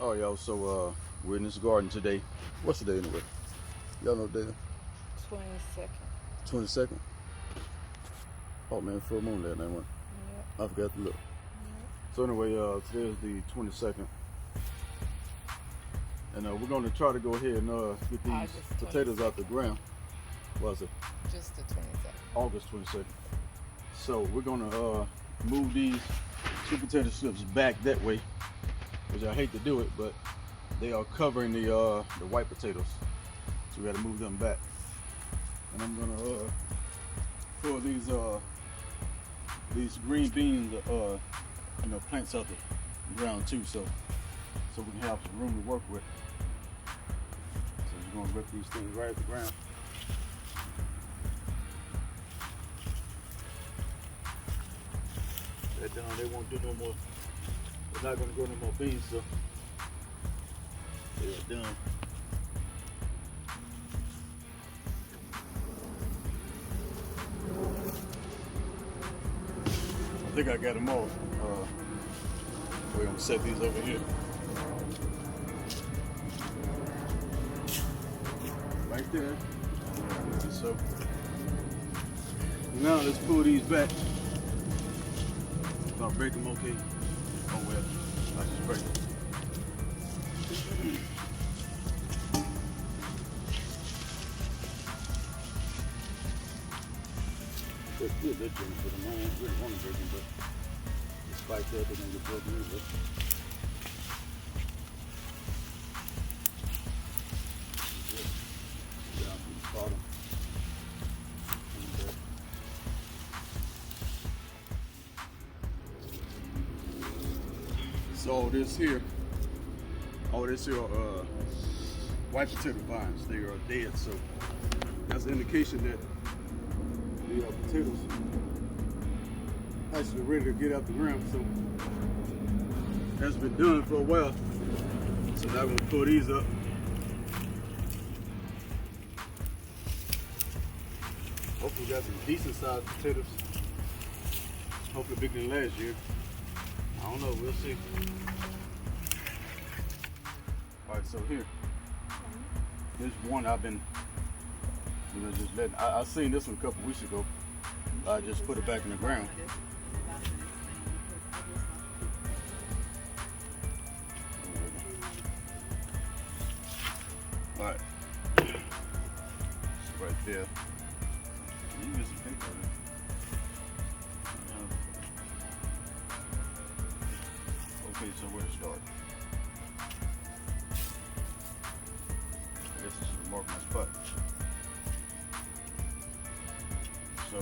Oh, y'all, so we're in this garden today. What's the day anyway? Y'all know the day? 22nd. 22nd? Oh man, full moon that night one. Yep. I forgot to look. Yep. So anyway, today is the 22nd. And we're going to try to go ahead and get these August potatoes 22nd. out the ground. What was it? Just the 22nd. August 22nd. So we're going to move these sweet potato strips back that way, which I hate to do it, but they are covering the white potatoes. So we got to move them back. And I'm going to pull these green beans, plants out the ground too, so we can have some room to work with. So we're going to rip these things right at the ground. They're done. They won't do no more. They're not going to grow no more beans, so they're done. I think I got them all. We're going to set these over here. Right there. So now let's pull these back. I'll break them okay. Oh well, I just break them. It's good that thing for them. I don't really want to break them, but despite that, they're going to get broken anyway. Down from the bottom. So all this here white potato vines, they are dead. So that's an indication that the potatoes actually ready to get out the ground. So that's been done for a while. So now I'm gonna pull these up. Hopefully we got some decent sized potatoes. Hopefully bigger than last year. I don't know, we'll see. Alright, so here. This one I've been just letting. I seen this one a couple weeks ago. I just put it back in the ground. Alright. Right there. You can get some paper on it. Okay, so where to start? I guess I should mark my spot. So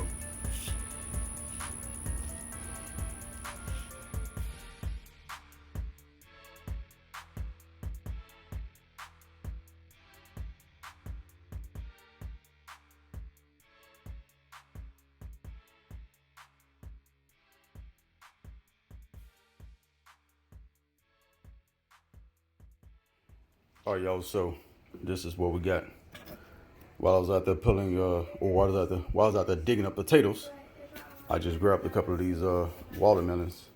all right, y'all, so this is what we got. While I was out there pulling, while I was out there digging up potatoes, I just grabbed a couple of these watermelons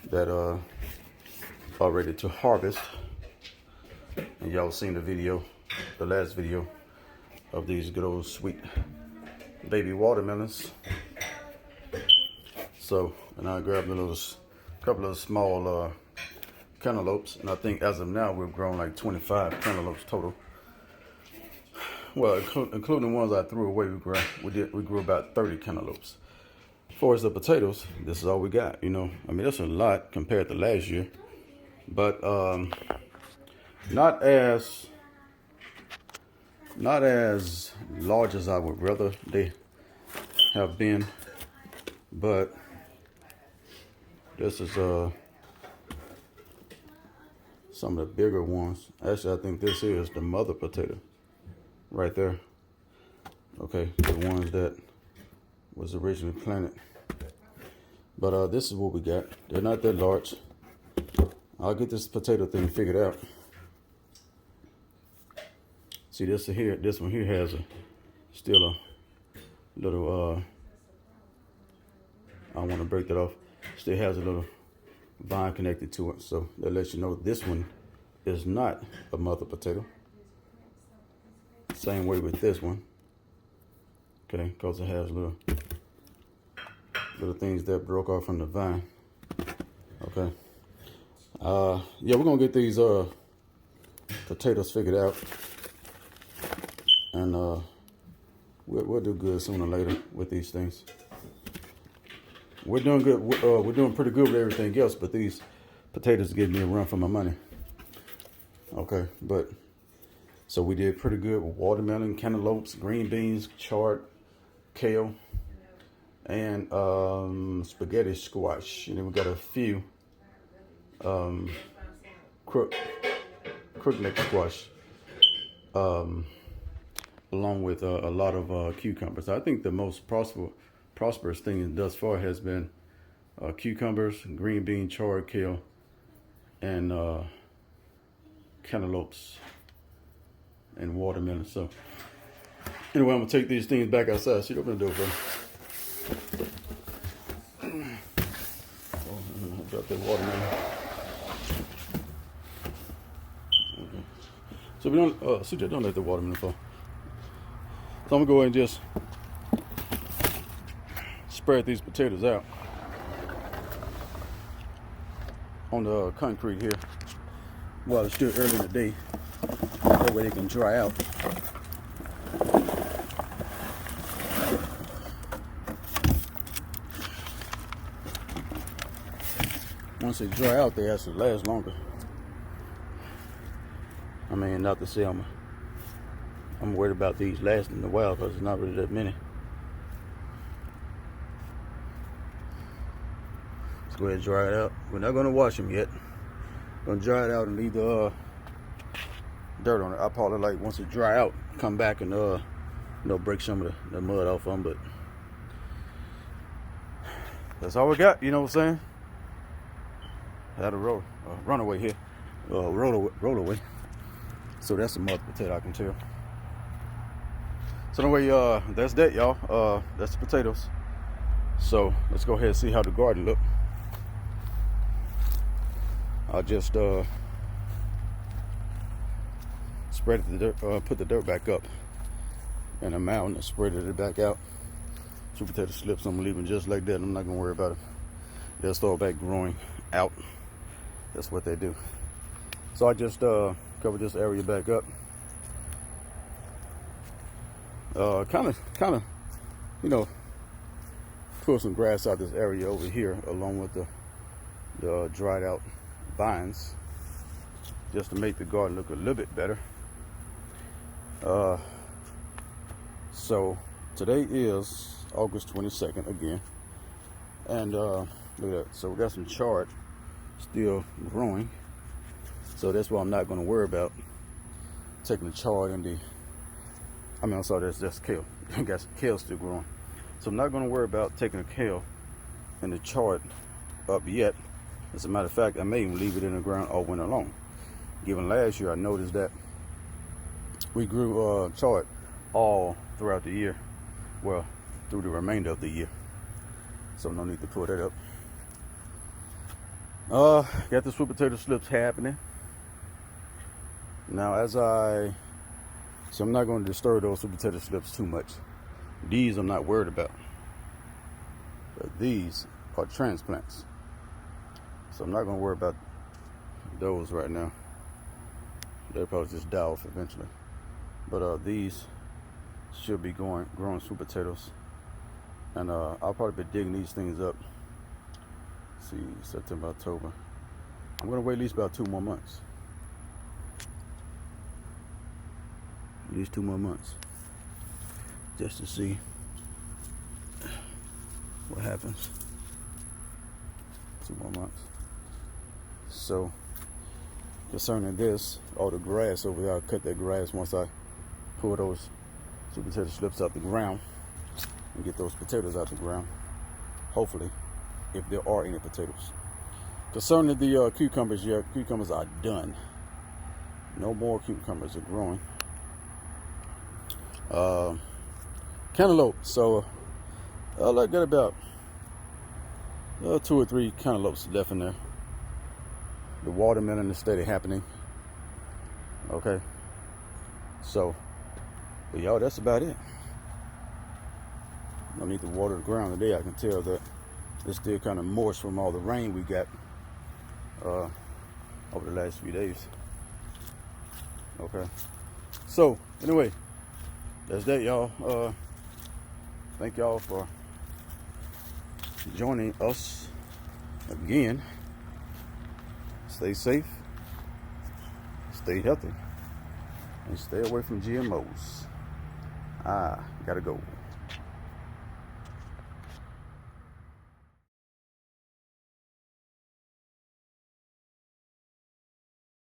that are ready to harvest. And y'all seen the video, the last video of these good old sweet baby watermelons. So, and I grabbed a couple of small cantaloupes, and I think as of now we've grown like 25 cantaloupes total. Well, including the ones I threw away, we grew about 30 cantaloupes. As far as the potatoes, this is all we got. I mean, that's a lot compared to last year, but not as large as I would rather they have been. But this is some of the bigger ones. Actually, I think this here is the mother potato. Right there. Okay, the ones that was originally planted. But this is what we got. They're not that large. I'll get this potato thing figured out. See, this one here has still a little I don't want to break that off. Still has a vine connected to it. So that lets you know this one is not a mother potato. Same way with this one. Okay, because it has little things that broke off from the vine. Okay. Yeah, we're gonna get these potatoes figured out, and we'll do good sooner or later with these things. We're doing good. We're doing pretty good with everything else, but these potatoes give me a run for my money. Okay, but so we did pretty good with watermelon, cantaloupes, green beans, chard, kale, and spaghetti squash. And then we got a few crookneck squash, along with a lot of cucumbers. I think the most prosperous thing thus far has been cucumbers, green bean, chard, kale, and cantaloupes and watermelon. So anyway, I'm gonna take these things back outside. See what I'm gonna do, bro. Oh, drop that watermelon. Okay. So we don't, Suja, don't let the watermelon fall. So I'm gonna go ahead and just spread these potatoes out on the concrete here while it's still early in the day. That way they can dry out. Once they dry out, they actually last longer. I mean, not to say I'm worried about these lasting a while, because there's not really that many. Let's go ahead and dry it out. We're not going to wash them yet. We're going to dry it out and leave the dirt on it. I'll probably, like, once it dry out, come back and break some of the mud off them. But that's all we got. You know what I'm saying? I had a runaway here, roll away. So that's a mother potato, I can tell. So anyway, that's that, y'all. That's the potatoes. So let's go ahead and see how the garden look. I'll just spread the dirt, put the dirt back up in a mound and spread it back out. Sweet potato slips, I'm leaving just like that. I'm not gonna worry about it. They'll start back growing out. That's what they do. So I just cover this area back up. Kind of, pull some grass out this area over here, along with the dried out vines, just to make the garden look a little bit better. So today is August 22nd again, and look at that. So we got some chard still growing, so that's why I'm not going to worry about taking the chard and I'm sorry, that's just kale. I got kale still growing, so I'm not going to worry about taking the kale and the chard up yet. As a matter of fact, I may even leave it in the ground all winter long. Given last year, I noticed that we grew chard all throughout the year, well, through the remainder of the year, so no need to pull that up. Got the sweet potato slips happening now. So I'm not going to disturb those sweet potato slips too much. These I'm not worried about, but these are transplants, so I'm not going to worry about those right now. They'll probably just die off eventually, but these should be growing sweet potatoes, and I'll probably be digging these things up. See, September, October. I'm gonna wait at least about 2 more months. At least 2 more months, just to see what happens. 2 more months. So concerning this, all the grass over there, I'll cut that grass once I pull those sweet potato slips out the ground and get those potatoes out the ground. Hopefully, if there are any potatoes. Concerning the cucumbers, yeah, cucumbers are done. No more cucumbers are growing. Cantaloupe. So I got about 2 or 3 cantaloupes left in there. The watermelon is steady happening. Okay. So, but y'all, that's about it. I need to water the ground today. I can tell that it's still kind of moist from all the rain we got over the last few days. Okay. So, anyway, that's that, y'all. Thank y'all for joining us again. Stay safe, stay healthy, and stay away from GMOs. Gotta go.